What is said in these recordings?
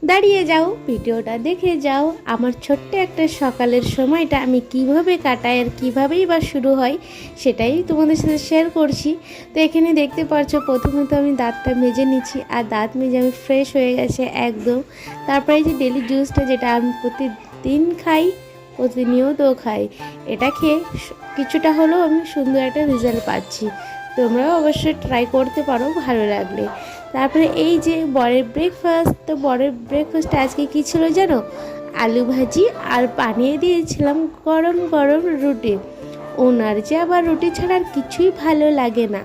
দাঁড়িয়ে যাও, ভিডিওটা দেখে যাও। আমার ছোট্ট একটা সকালের সময়টা আমি কিভাবে কাটাই আর কীভাবেই বা শুরু হয় সেটাই তোমাদের সাথে শেয়ার করছি। তো এখানে দেখতে পাচ্ছ প্রথমত আমি দাঁতটা মেজে নিচ্ছি, আর দাঁত মেজে আমি ফ্রেশ হয়ে গেছে একদম। তারপরে এই যে ডেলি জুসটা যেটা আমি প্রতিদিন খাই, প্রতিনিয়ত খাই, এটা খেয়ে কিছুটা হলেও আমি সুন্দর একটা রেজাল্ট পাচ্ছি। তোমরাও অবশ্যই ট্রাই করতে পারো ভালো লাগলে। তারপরে এই যে বরের ব্রেকফাস্ট, তো বরের ব্রেকফাস্টে আজকে কী ছিল জানো? আলু ভাজি আর বানিয়ে দিয়েছিলাম গরম গরম রুটি। ওনার যে আবার রুটি ছাড়া আর কিছুই ভালো লাগে না,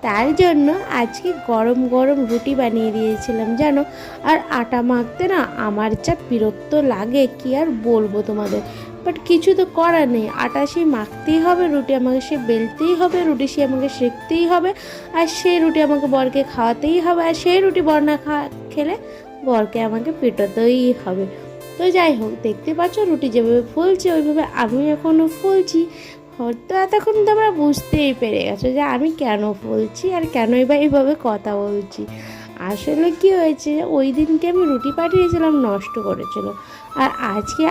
তার জন্য আজকে গরম গরম রুটি বানিয়ে দিয়েছিলাম জানো। আর আটা মাখতে না আমার যা বিরক্ত লাগে কি আর বলবো তোমাদের, বাট কিছু তো করার নেই। আটা সে মাখতেই হবে, রুটি আমাকে সে বেলতেই হবে, রুটি সে আমাকে সেঁকতেই হবে, আর সেই রুটি আমাকে বরকে খাওয়াতেই হবে, আর সেই রুটি বর না খেলে বরকে আমাকে পেটাতেই হবে। তো যাই হোক, দেখতে পাচ্ছ রুটি যেভাবে ফুলছে ওইভাবে আমি এখনও ফুলছি। হয়তো এতক্ষণ তোমরা বুঝতেই পেরে গেছো যে আমি কেন ফুলছি আর কেনই বা এইভাবে কথা বলছি। আসলে কি হয়েছে, ওই দিনকে আমি রুটি পাঠিয়েছিলাম, নষ্ট করেছিল। আর আজকে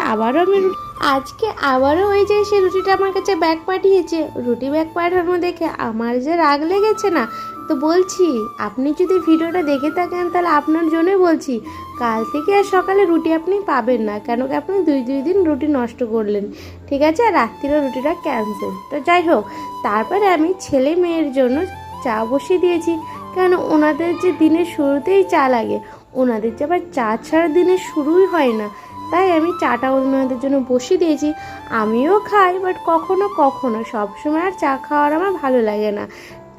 আবারও ওই যে সে রুটিটা আমার কাছে ব্যাগ পাঠিয়েছে। রুটি ব্যাগ পাঠানো দেখে আমার যে রাগ লেগেছে না, তো বলছি আপনি যদি ভিডিওটা দেখে থাকেন তাহলে আপনার জন্যই বলছি, কাল থেকে আর সকালে রুটি আপনি পাবেন না, কেন কি আপনি দুই দিন রুটি নষ্ট করলেন। ঠিক আছে, আর রাত্রিরে রুটিটা ক্যান্সেল। তো যাই হোক, তারপরে আমি ছেলে মেয়ের জন্য চা বসিয়ে দিয়েছি। কেন, ওনাদের যে দিনের শুরুতেই চা লাগে, ওনাদের যে আবার চা ছাড়া দিনের শুরুই হয় না, তাই আমি চাটা ওনাদের জন্য বসিয়ে দিয়েছি। আমিও খাই, বাট কখনো কখনো, সবসময় আর চা খাওয়ার আমার ভালো লাগে না,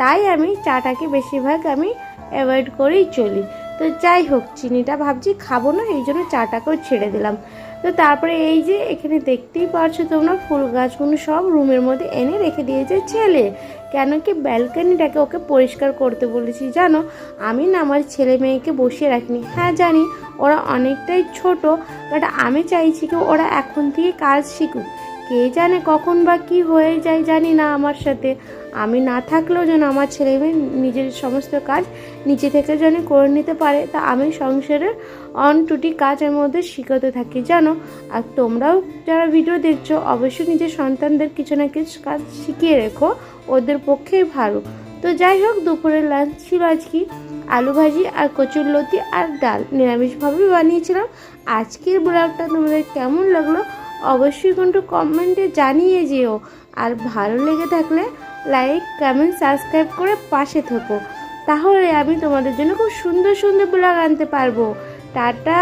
তাই আমি চাটাকে বেশিরভাগ আমি অ্যাভয়েড করেই চলি। তো যাই হোক, চিনিটা ভাবছি খাবো না, এই জন্য চাটাকেও ছেড়ে দিলাম। তো তারপরে এই যে এখানে দেখতেই পারছো তোমরা, ফুল গাছগুলো সব রুমের মধ্যে এনে রেখে দিয়েছে ছেলে। কেন কি ব্যালকনিটাকে ওকে পরিষ্কার করতে বলেছি জানো। আমি না আমার ছেলে মেয়েকে বসিয়ে রাখিনি, হ্যাঁ জানি ওরা অনেকটাই ছোট, বাট আমি চাইছি কি ওরা এখন থেকে কাজ শিখুক। কে জানে কখন বা কী হয়ে যায় জানি না আমার সাথে। আমি না থাকলেও যেন আমার ছেলে মেয়ে নিজের সমস্ত কাজ নিচে থেকে যেন করে নিতে পারে, তা আমি সংসারের টুটি কাজের মধ্যে শিখাতে থাকি জানো। আর তোমরাও যারা ভিডিও দেখছো অবশ্যই নিজের সন্তানদের কিছু না কিছু কাজ শিখিয়ে রেখো, ওদের পক্ষেই ভালো। তো যাই হোক, দুপুরের লাঞ্চ ছিল আজকে আলু ভাজি আর কচুরলতি আর ডাল, নিরামিষভাবেই বানিয়েছিলাম। আজকের ব্লগটা তোমাদের কেমন লাগলো অবশ্যই কিন্তু কমেন্টে জানিয়ে যেও। আর ভালো লেগে থাকলে লাইক কমেন্ট সাবস্ক্রাইব করে পাশে থেকো, তাহলে আমি তোমাদের জন্য খুব সুন্দর সুন্দর ব্লগ আনতে পারবো। টাটা।